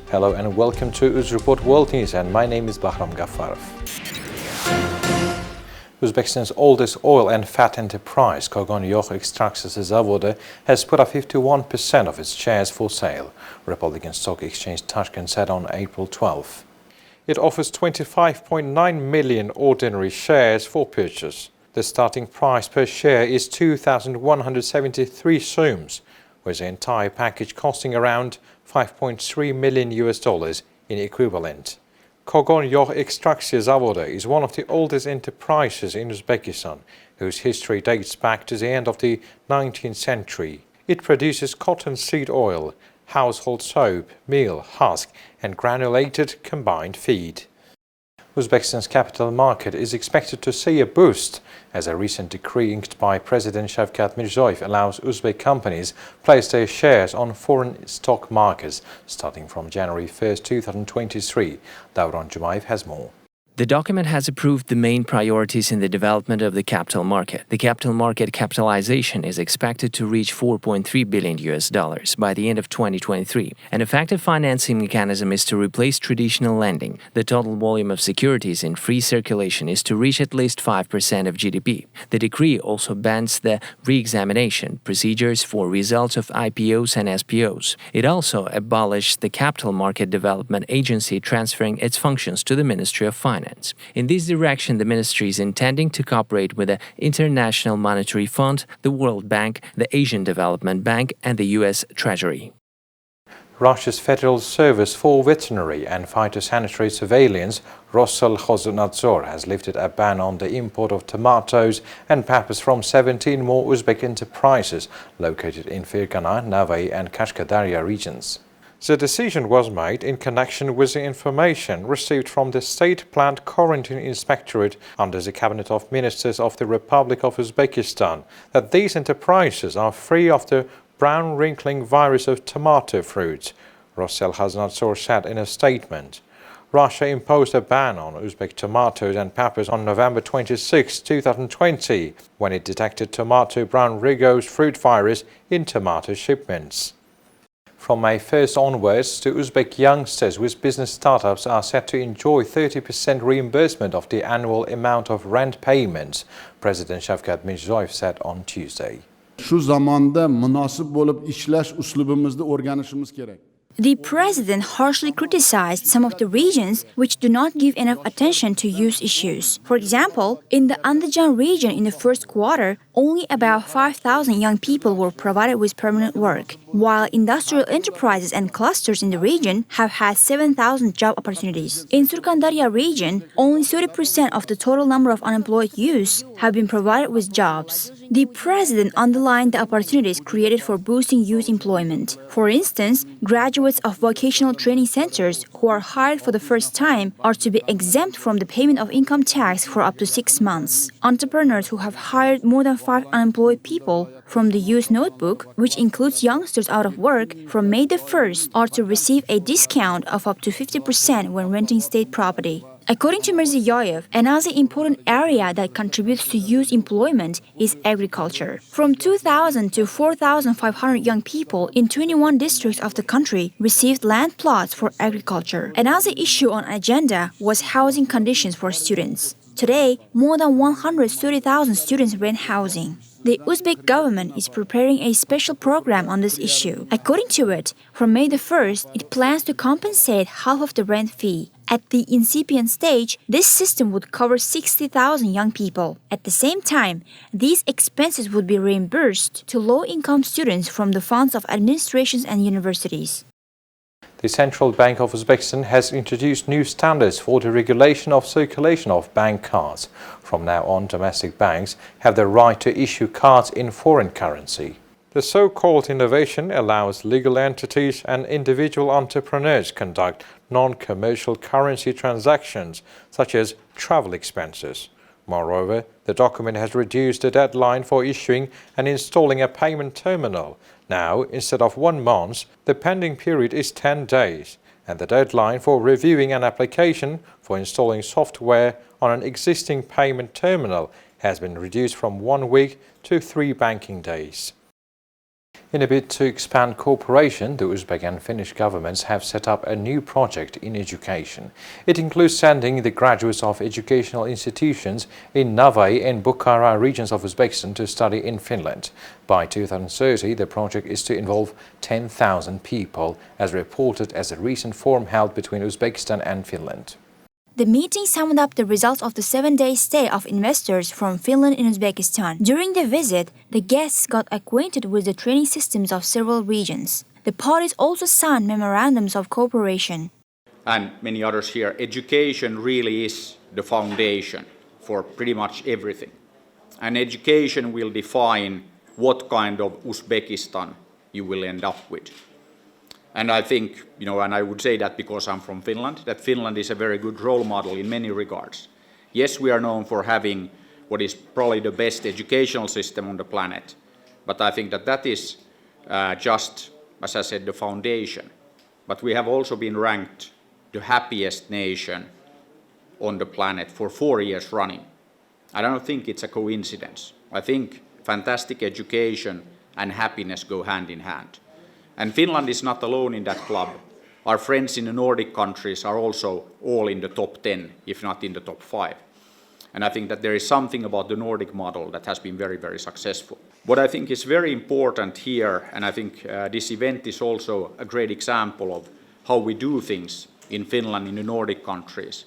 Hello and welcome to Uzreport World News, and my name is Bahram Gaffarov. Uzbekistan's oldest oil and fat enterprise, Kogon Yoh Ekstraksiya Zavodi, has put up 51% of its shares for sale, Republican Stock Exchange Tashkent said on April 12. It offers 25.9 million ordinary shares for purchase. The starting price per share is 2,173 soms, with the entire package costing around $5.3 million in equivalent. Kogon Yoh Ekstraksiya Zavodi is one of the oldest enterprises in Uzbekistan, whose history dates back to the end of the 19th century. It produces cottonseed oil, household soap, meal, husk, and granulated combined feed. Uzbekistan's capital market is expected to see a boost as a recent decree inked by President Shavkat Mirziyoyev allows Uzbek companies place their shares on foreign stock markets starting from January 1, 2023. Davron Jumayev has more. The document has approved the main priorities in the development of the capital market. The capital market capitalization is expected to reach $4.3 billion by the end of 2023. An effective financing mechanism is to replace traditional lending. The total volume of securities in free circulation is to reach at least 5% of GDP. The decree also bans the re-examination procedures for results of IPOs and SPOs. It also abolished the Capital Market Development Agency, transferring its functions to the Ministry of Finance. In this direction, the ministry is intending to cooperate with the International Monetary Fund, the World Bank, the Asian Development Bank, and the U.S. Treasury. Russia's Federal Service for Veterinary and Phytosanitary Surveillance, Rossellkhoznadzor, has lifted a ban on the import of tomatoes and peppers from 17 more Uzbek enterprises located in Fergana, Navai and Kashkadarya regions. The decision was made in connection with the information received from the State Plant Quarantine Inspectorate under the Cabinet of Ministers of the Republic of Uzbekistan that these enterprises are free of the brown wrinkling virus of tomato fruits, Rossellkhoznadzor said in a statement. Russia imposed a ban on Uzbek tomatoes and peppers on November 26, 2020, when it detected tomato brown rigose fruit virus in tomato shipments. From May 1st onwards, the Uzbek youngsters with business startups are set to enjoy 30% reimbursement of the annual amount of rent payments, President Shavkat Mirziyoyev said on Tuesday. Şu zamanda münasip bolup işleş uslubumuzda o'rganishimiz kerak. The president harshly criticized some of the regions which do not give enough attention to youth issues. For example, in the Andijan region in the first quarter, only about 5,000 young people were provided with permanent work, while industrial enterprises and clusters in the region have had 7,000 job opportunities. In Surkandarya region, only 30% of the total number of unemployed youths have been provided with jobs. The president underlined the opportunities created for boosting youth employment. For instance, graduates of vocational training centers who are hired for the first time are to be exempt from the payment of income tax for up to 6 months. Entrepreneurs who have hired more than 5 unemployed people from the Youth Notebook, which includes youngsters out of work, from May the 1st are to receive a discount of up to 50% when renting state property. According to Mirziyoyev, another important area that contributes to youth employment is agriculture. From 2,000 to 4,500 young people in 21 districts of the country received land plots for agriculture. Another issue on agenda was housing conditions for students. Today, more than 130,000 students rent housing. The Uzbek government is preparing a special program on this issue. According to it, from May the 1st, it plans to compensate half of the rent fee. At the incipient stage, this system would cover 60,000 young people. At the same time, these expenses would be reimbursed to low-income students from the funds of administrations and universities. The Central Bank of Uzbekistan has introduced new standards for the regulation of circulation of bank cards. From now on, domestic banks have the right to issue cards in foreign currency. The so-called innovation allows legal entities and individual entrepreneurs conduct non-commercial currency transactions, such as travel expenses. Moreover, the document has reduced the deadline for issuing and installing a payment terminal. Now, instead of 1 month, the pending period is 10 days, and the deadline for reviewing an application for installing software on an existing payment terminal has been reduced from 1 week to 3 banking days. In a bid to expand cooperation, the Uzbek and Finnish governments have set up a new project in education. It includes sending the graduates of educational institutions in Navai and Bukhara regions of Uzbekistan to study in Finland. By 2030, the project is to involve 10,000 people, as reported at a recent forum held between Uzbekistan and Finland. The meeting summed up the results of the 7-day stay of investors from Finland in Uzbekistan. During the visit, the guests got acquainted with the training systems of several regions. The parties also signed memorandums of cooperation. And many others here, education really is the foundation for pretty much everything. And education will define what kind of Uzbekistan you will end up with. And I think, and I would say that because I'm from Finland, that Finland is a very good role model in many regards. Yes, we are known for having what is probably the best educational system on the planet, but I think that is just, as I said, the foundation. But we have also been ranked the happiest nation on the planet for 4 years running. I don't think it's a coincidence. I think fantastic education and happiness go hand in hand. And Finland is not alone in that club. Our friends in the Nordic countries are also all in the top 10, if not in the top 5. And I think that there is something about the Nordic model that has been very, very successful. What I think is very important here, and I think this event is also a great example of how we do things in Finland, in the Nordic countries,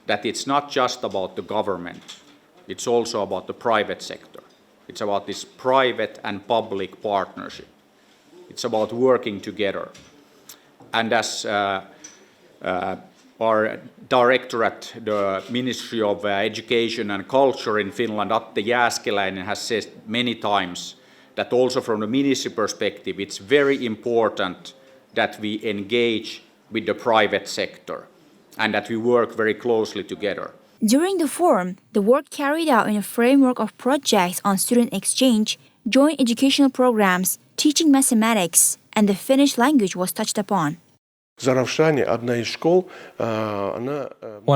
that it's not just about the government, it's also about the private sector. It's about this private and public partnership. It's about working together. And as our director at the Ministry of Education and Culture in Finland, Atte Jääskeläinen, has said many times that also from the ministry perspective, it's very important that we engage with the private sector and that we work very closely together. During the forum, the work carried out in a framework of projects on student exchange, joint educational programs, teaching mathematics, and the Finnish language was touched upon. One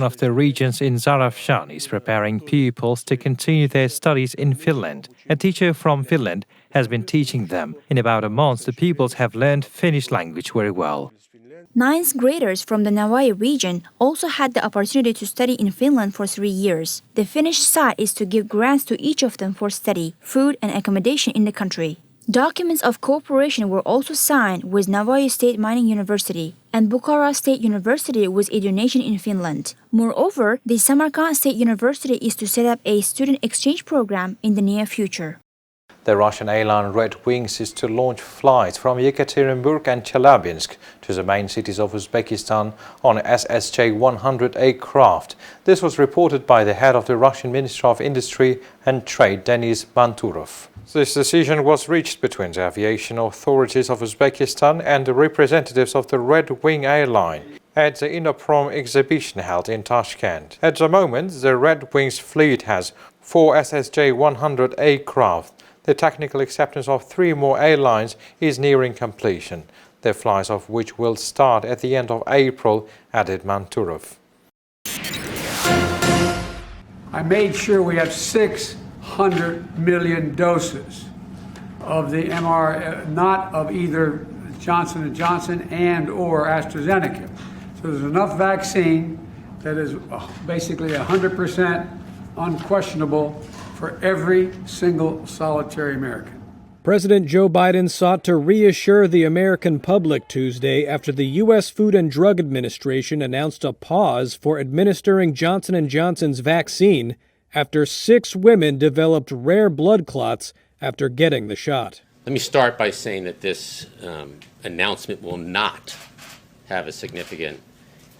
of the regions in Zarafshan is preparing pupils to continue their studies in Finland. A teacher from Finland has been teaching them. In about a month, the pupils have learned Finnish language very well. 9th graders from the Navai region also had the opportunity to study in Finland for 3 years. The Finnish side is to give grants to each of them for study, food and accommodation in the country. Documents of cooperation were also signed with Navai State Mining University and Bukhara State University with a donation in Finland. Moreover, the Samarkand State University is to set up a student exchange program in the near future. The Russian airline Redwings is to launch flights from Yekaterinburg and Chelyabinsk to the main cities of Uzbekistan on SSJ-100 aircraft. This was reported by the head of the Russian Ministry of Industry and Trade, Denis Manturov. This decision was reached between the aviation authorities of Uzbekistan and the representatives of the Redwing airline at the Innoprom exhibition held in Tashkent. At the moment, the Redwings fleet has 4 SSJ-100 aircraft. The technical acceptance of 3 more airlines is nearing completion, the flights of which will start at the end of April, added Manturov. I made sure we have 600 million doses of the mRNA, not of either Johnson & Johnson and or AstraZeneca. So there's enough vaccine that is basically 100% unquestionable for every single solitary American. President Joe Biden sought to reassure the American public Tuesday after the U.S. Food and Drug Administration announced a pause for administering Johnson & Johnson's vaccine after 6 women developed rare blood clots after getting the shot. Let me start by saying that this announcement will not have a significant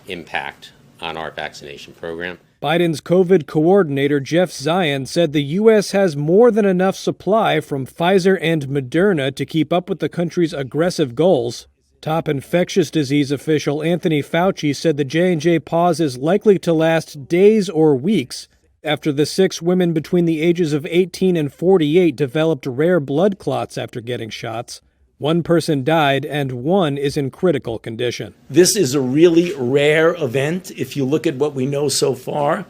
impact on our vaccination program. Biden's COVID coordinator, Jeff Zion, said the U.S. has more than enough supply from Pfizer and Moderna to keep up with the country's aggressive goals. Top infectious disease official Anthony Fauci said the J&J pause is likely to last days or weeks after the 6 women between the ages of 18 and 48 developed rare blood clots after getting shots. 1 person died and 1 is in critical condition. This is a really rare event. If you look at what we know so far,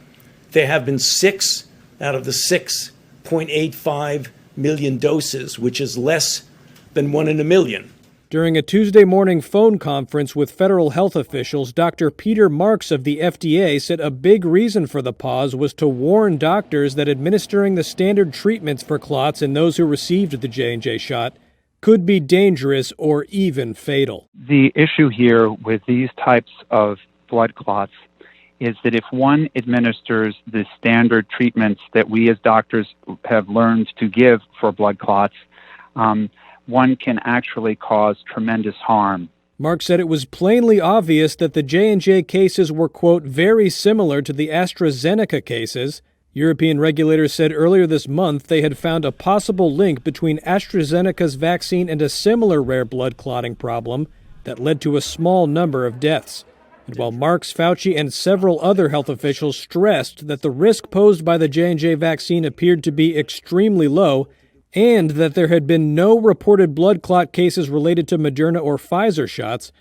there have been 6 out of the 6.85 million doses, which is less than 1 in a million. During a Tuesday morning phone conference with federal health officials, Dr. Peter Marks of the FDA said a big reason for the pause was to warn doctors that administering the standard treatments for clots in those who received the J&J shot could be dangerous or even fatal. The issue here with these types of blood clots is that if one administers the standard treatments that we as doctors have learned to give for blood clots, one can actually cause tremendous harm. Mark said it was plainly obvious that the J&J cases were, quote, very similar to the AstraZeneca cases. European regulators said earlier this month they had found a possible link between AstraZeneca's vaccine and a similar rare blood clotting problem that led to a small number of deaths. And while Marks, Fauci, and several other health officials stressed that the risk posed by the J&J vaccine appeared to be extremely low, and that there had been no reported blood clot cases related to Moderna or Pfizer shots,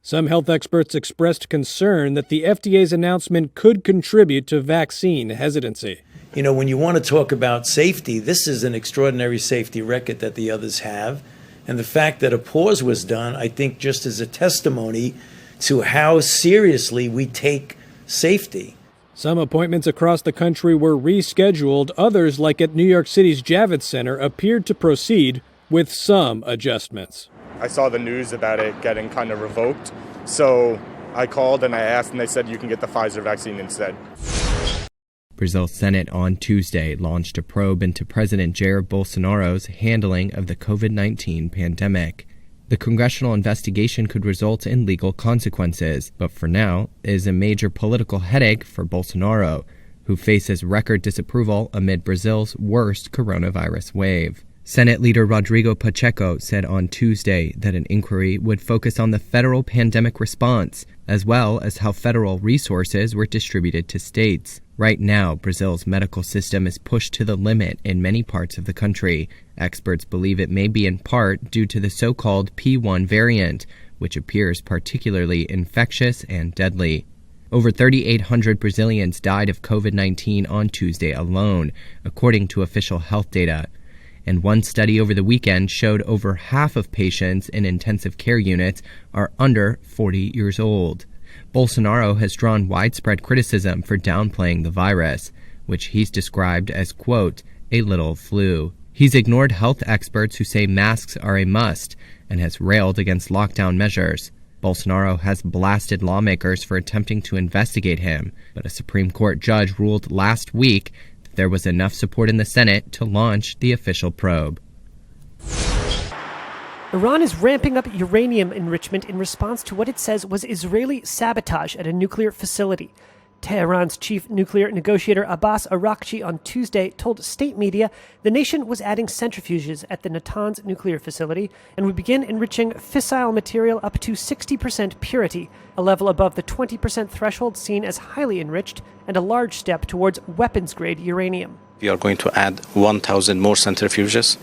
some health experts expressed concern that the FDA's announcement could contribute to vaccine hesitancy. You know, when you want to talk about safety, this is an extraordinary safety record that the others have. And the fact that a pause was done, I think, just is a testimony to how seriously we take safety. Some appointments across the country were rescheduled. Others, like at New York City's Javits Center, appeared to proceed with some adjustments. I saw the news about it getting kind of revoked, so I called and I asked, and they said you can get the Pfizer vaccine instead. Brazil's Senate on Tuesday launched a probe into President Jair Bolsonaro's handling of the COVID-19 pandemic. The congressional investigation could result in legal consequences, but for now is a major political headache for Bolsonaro, who faces record disapproval amid Brazil's worst coronavirus wave. Senate Leader Rodrigo Pacheco said on Tuesday that an inquiry would focus on the federal pandemic response, as well as how federal resources were distributed to states. Right now, Brazil's medical system is pushed to the limit in many parts of the country. Experts believe it may be in part due to the so-called P1 variant, which appears particularly infectious and deadly. Over 3,800 Brazilians died of COVID-19 on Tuesday alone, according to official health data. And one study over the weekend showed over half of patients in intensive care units are under 40 years old. Bolsonaro has drawn widespread criticism for downplaying the virus, which he's described as, quote, a little flu. He's ignored health experts who say masks are a must and has railed against lockdown measures. Bolsonaro has blasted lawmakers for attempting to investigate him, but a Supreme Court judge ruled last week that there was enough support in the Senate to launch the official probe. Iran is ramping up uranium enrichment in response to what it says was Israeli sabotage at a nuclear facility. Tehran's chief nuclear negotiator Abbas Araghchi on Tuesday told state media the nation was adding centrifuges at the Natanz nuclear facility and would begin enriching fissile material up to 60% purity, a level above the 20% threshold seen as highly enriched and a large step towards weapons-grade uranium. We are going to add 1,000 more centrifuges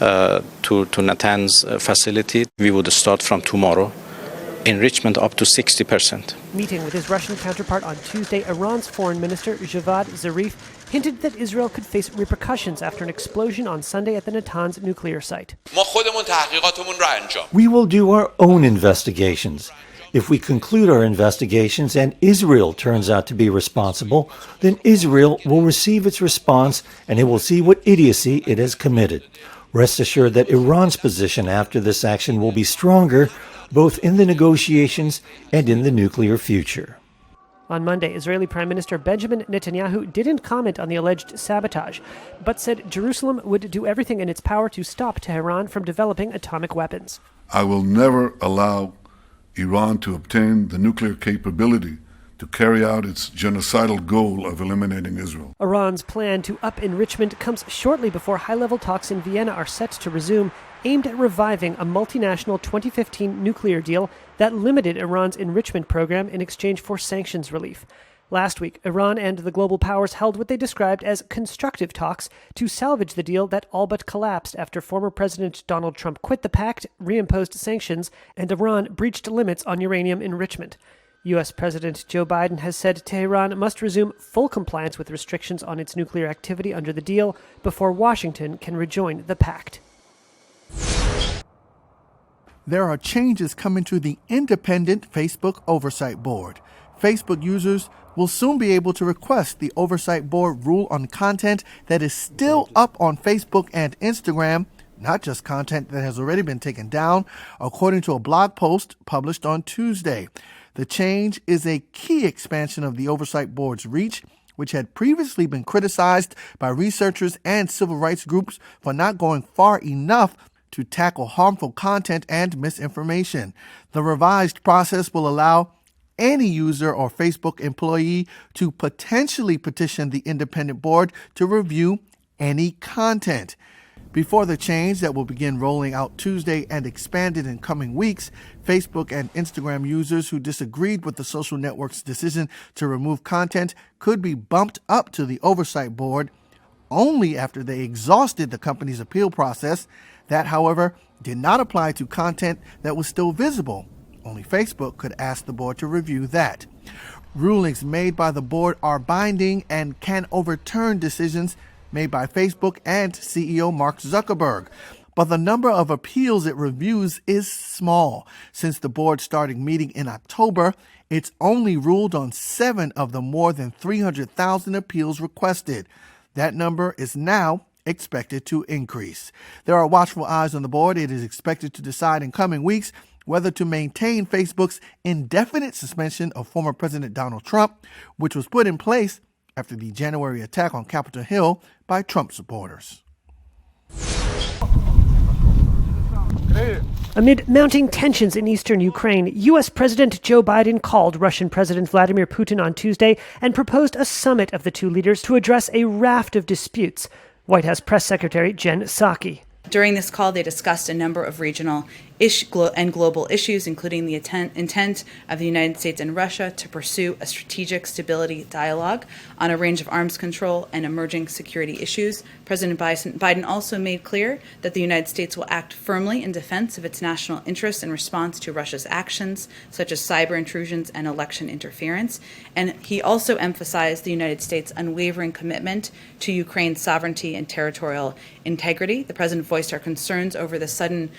to Natanz facility. We would start from tomorrow. Enrichment up to 60%. Meeting with his Russian counterpart on Tuesday, Iran's foreign minister Javad Zarif hinted that Israel could face repercussions after an explosion on Sunday at the Natanz nuclear site. We will do our own investigations. If we conclude our investigations and Israel turns out to be responsible, then Israel will receive its response and it will see what idiocy it has committed. Rest assured that Iran's position after this action will be stronger, both in the negotiations and in the nuclear future. On Monday, Israeli Prime Minister Benjamin Netanyahu didn't comment on the alleged sabotage, but said Jerusalem would do everything in its power to stop Tehran from developing atomic weapons. I will never allow Iran to obtain the nuclear capability to carry out its genocidal goal of eliminating Israel. Iran's plan to up enrichment comes shortly before high-level talks in Vienna are set to resume, aimed at reviving a multinational 2015 nuclear deal that limited Iran's enrichment program in exchange for sanctions relief. Last week, Iran and the global powers held what they described as constructive talks to salvage the deal that all but collapsed after former President Donald Trump quit the pact, reimposed sanctions, and Iran breached limits on uranium enrichment. U.S. President Joe Biden has said Tehran must resume full compliance with restrictions on its nuclear activity under the deal before Washington can rejoin the pact. there are changes coming to the independent Facebook Oversight Board. Facebook users will soon be able to request the Oversight Board rule on content that is still up on Facebook and Instagram, not just content that has already been taken down, according to a blog post published on Tuesday. The change is a key expansion of the Oversight Board's reach, which had previously been criticized by researchers and civil rights groups for not going far enough to tackle harmful content and misinformation. The revised process will allow any user or Facebook employee to potentially petition the independent board to review any content. Before the change that will begin rolling out Tuesday and expanded in coming weeks, Facebook and Instagram users who disagreed with the social network's decision to remove content could be bumped up to the Oversight Board only after they exhausted the company's appeal process. That, however, did not apply to content that was still visible. Only Facebook could ask the board to review that. Rulings made by the board are binding and can overturn decisions made by Facebook and CEO Mark Zuckerberg. But the number of appeals it reviews is small. Since the board started meeting in October, it's only ruled on 7 of the more than 300,000 appeals requested. That number is now expected to increase. There are watchful eyes on the board. It is expected to decide in coming weeks whether to maintain Facebook's indefinite suspension of former President Donald Trump, which was put in place after the January attack on Capitol Hill by Trump supporters. Amid mounting tensions in eastern Ukraine, U.S. President Joe Biden called Russian President Vladimir Putin on Tuesday and proposed a summit of the two leaders to address a raft of disputes. White House Press Secretary Jen Psaki. During this call, they discussed a number of regional and global issues, including the intent of the United States and Russia to pursue a strategic stability dialogue on a range of arms control and emerging security issues. President Biden also made clear that the United States will act firmly in defense of its national interests in response to Russia's actions, such as cyber intrusions and election interference. And he also emphasized the United States' unwavering commitment to Ukraine's sovereignty and territorial integrity. The president voiced our concerns over the sudden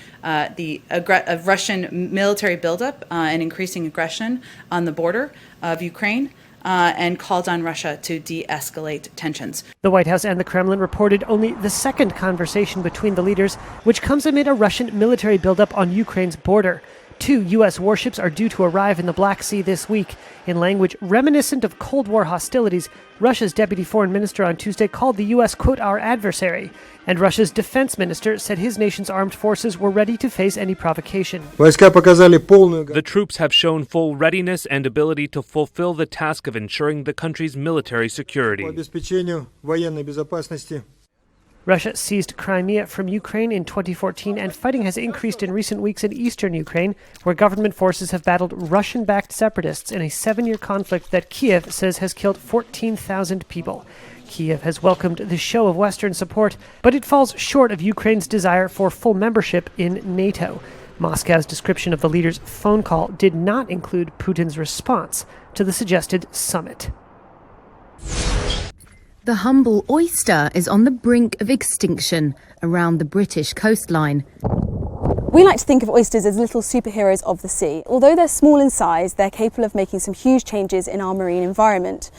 of Russian military buildup and increasing aggression on the border of Ukraine, and called on Russia to de-escalate tensions. The White House and the Kremlin reported only the second conversation between the leaders, which comes amid a Russian military buildup on Ukraine's border. 2 U.S. warships are due to arrive in the Black Sea this week. In language reminiscent of Cold War hostilities, Russia's deputy foreign minister on Tuesday called the U.S., quote, our adversary. And Russia's defense minister said his nation's armed forces were ready to face any provocation. The troops have shown full readiness and ability to fulfill the task of ensuring the country's military security. Russia seized Crimea from Ukraine in 2014, and fighting has increased in recent weeks in eastern Ukraine, where government forces have battled Russian-backed separatists in a 7-year conflict that Kiev says has killed 14,000 people. Kiev has welcomed the show of Western support, but it falls short of Ukraine's desire for full membership in NATO. Moscow's description of the leaders' phone call did not include Putin's response to the suggested summit. The humble oyster is on the brink of extinction around the British coastline. We like to think of oysters as little superheroes of the sea. Although they're small in size, they're capable of making some huge changes in our marine environment.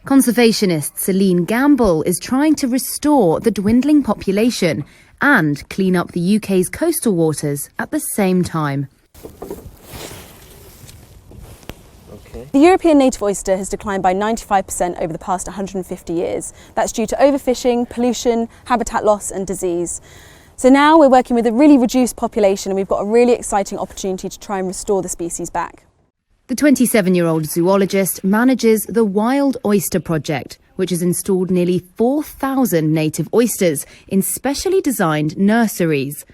Conservationist Celine Gamble is trying to restore the dwindling population and clean up the UK's coastal waters at the same time. The European native oyster has declined by 95% over the past 150 years. That's due to overfishing, pollution, habitat loss and disease. So now we're working with a really reduced population, and we've got a really exciting opportunity to try and restore the species back. The 27-year-old zoologist manages the Wild Oyster Project, which has installed nearly 4,000 native oysters in specially designed nurseries.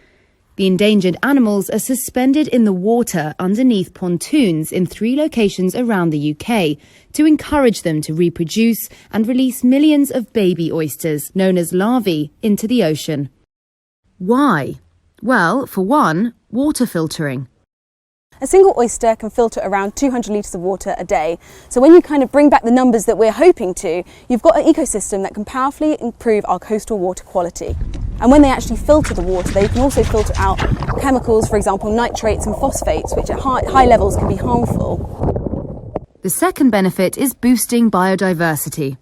The endangered animals are suspended in the water underneath pontoons in 3 locations around the UK to encourage them to reproduce and release millions of baby oysters, known as larvae, into the ocean. Why? Well, for one, water filtering. A single oyster can filter around 200 litres of water a day. So when you kind of bring back the numbers that we're hoping to, you've got an ecosystem that can powerfully improve our coastal water quality. And when they actually filter the water, they can also filter out chemicals, for example, nitrates and phosphates, which at high levels can be harmful. The second benefit is boosting biodiversity.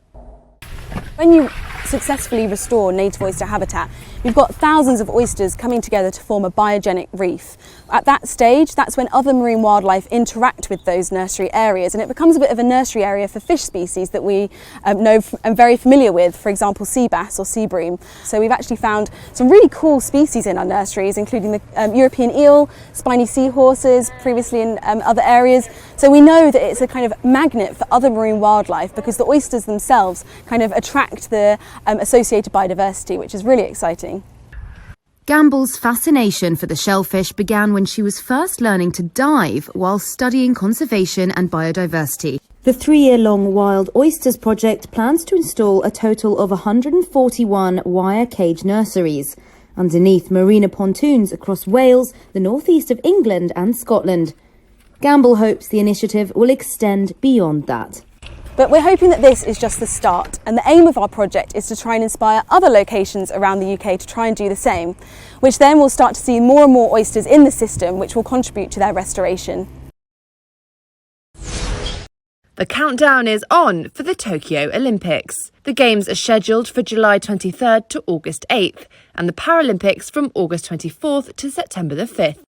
When you successfully restore native oyster habitat, you've got thousands of oysters coming together to form a biogenic reef. At that stage, that's when other marine wildlife interact with those nursery areas, and it becomes a bit of a nursery area for fish species that we know and very familiar with, for example, sea bass or sea bream. So we've actually found some really cool species in our nurseries, including the European eel, spiny seahorses, previously in other areas. So we know that it's a kind of magnet for other marine wildlife because the oysters themselves kind of attract the associated biodiversity, which is really exciting. Gamble's fascination for the shellfish began when she was first learning to dive while studying conservation and biodiversity. The 3-year-long Wild Oysters project plans to install a total of 141 wire cage nurseries underneath marina pontoons across Wales, the northeast of England and Scotland. Gamble hopes the initiative will extend beyond that. But we're hoping that this is just the start, and the aim of our project is to try and inspire other locations around the UK to try and do the same, which then will start to see more and more oysters in the system, which will contribute to their restoration. The countdown is on for the Tokyo Olympics. The Games are scheduled for July 23rd to August 8th, and the Paralympics from August 24th to September the 5th.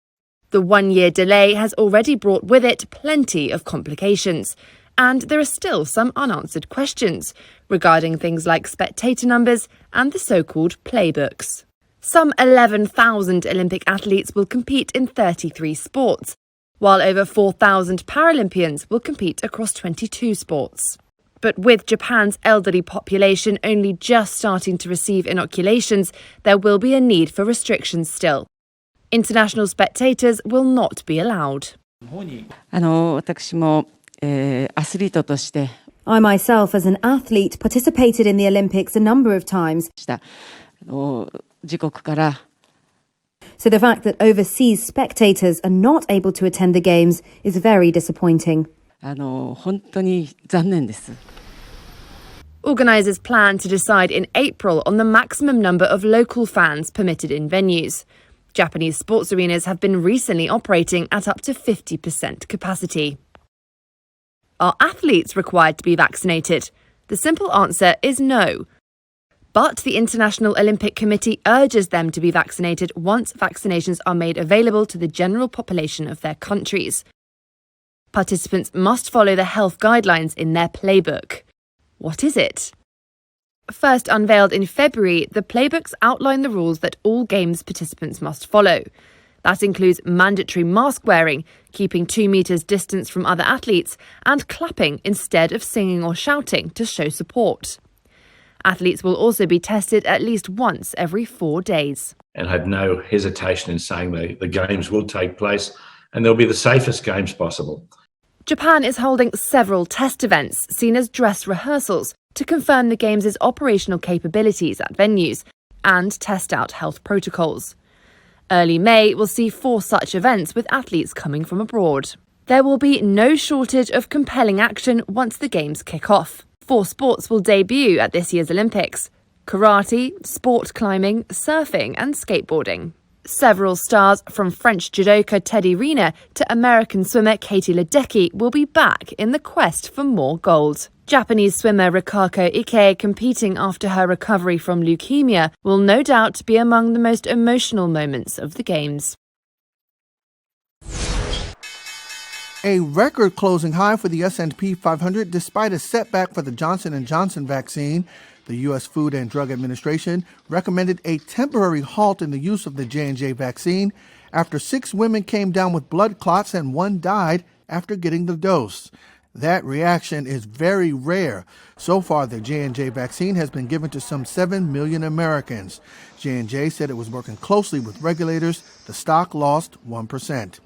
The one-year delay has already brought with it plenty of complications. And there are still some unanswered questions regarding things like spectator numbers and the so-called playbooks. Some 11,000 Olympic athletes will compete in 33 sports, while over 4,000 Paralympians will compete across 22 sports. But with Japan's elderly population only just starting to receive inoculations, there will be a need for restrictions still. International spectators will not be allowed. I myself, as an athlete, participated in the Olympics a number of times. So the fact that overseas spectators are not able to attend the Games is very disappointing. Organisers plan to decide in April on the maximum number of local fans permitted in venues. Japanese sports arenas have been recently operating at up to 50% capacity. Are athletes required to be vaccinated? The simple answer is no. But the International Olympic Committee urges them to be vaccinated once vaccinations are made available to the general population of their countries. Participants must follow the health guidelines in their playbook. What is it? First unveiled in February, the playbooks outline the rules that all Games participants must follow. That includes mandatory mask wearing, keeping 2 meters distance from other athletes, and clapping instead of singing or shouting to show support. Athletes will also be tested at least once every 4 days. And I have no hesitation in saying the Games will take place, and they'll be the safest Games possible. Japan is holding several test events, seen as dress rehearsals, to confirm the Games' operational capabilities at venues and test out health protocols. Early May will see 4 such events with athletes coming from abroad. There will be no shortage of compelling action once the Games kick off. 4 sports will debut at this year's Olympics: karate, sport climbing, surfing and skateboarding. Several stars from French judoka Teddy Riner to American swimmer Katie Ledecky will be back in the quest for more gold. Japanese swimmer Rikako Ike, competing after her recovery from leukemia, will no doubt be among the most emotional moments of the Games. A record-closing high for the S&P 500 despite a setback for the Johnson & Johnson vaccine. The U.S. Food and Drug Administration recommended a temporary halt in the use of the J&J vaccine after 6 women came down with blood clots and 1 died after getting the dose. That reaction is very rare. So far, the J&J vaccine has been given to some 7 million Americans. J&J said it was working closely with regulators. The stock lost 1%.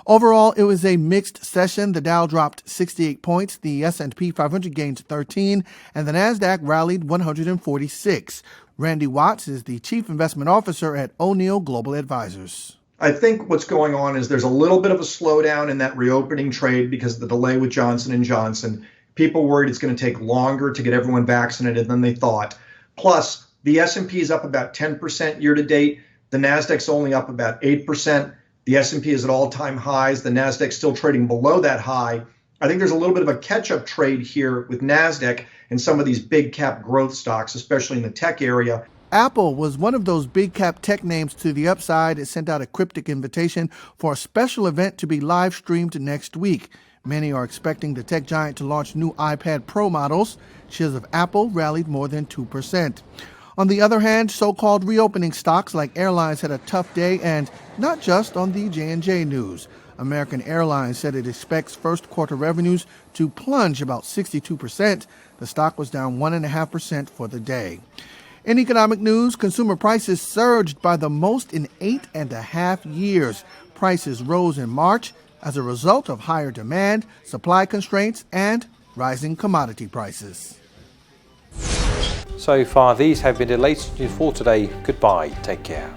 Overall, it was a mixed session. The Dow dropped 68 points, the S&P 500 gained 13, and the Nasdaq rallied 146. Randy Watts is the Chief Investment Officer at O'Neill Global Advisors. I think what's going on is there's a little bit of a slowdown in that reopening trade because of the delay with Johnson & Johnson. People worried it's going to take longer to get everyone vaccinated than they thought. Plus, The S&P is up about 10% year to date. The Nasdaq's only up about 8%. The S&P is at all-time highs. The Nasdaq's still trading below that high. I think there's a little bit of a catch-up trade here with Nasdaq and some of these big cap growth stocks, especially in the tech area. Apple was one of those big cap tech names to the upside. It sent out a cryptic invitation for a special event to be live streamed next week. Many are expecting the tech giant to launch new iPad Pro models. Shares of Apple rallied more than 2%. On the other hand, so-called reopening stocks like airlines had a tough day, and not just on the J&J news. American Airlines said it expects first quarter revenues to plunge about 62%. The stock was down 1.5% for the day. In economic news, consumer prices surged by the most in 8.5 years. Prices rose in March as a result of higher demand, supply constraints, and rising commodity prices. So far, these have been the latest news for today. Goodbye. Take care.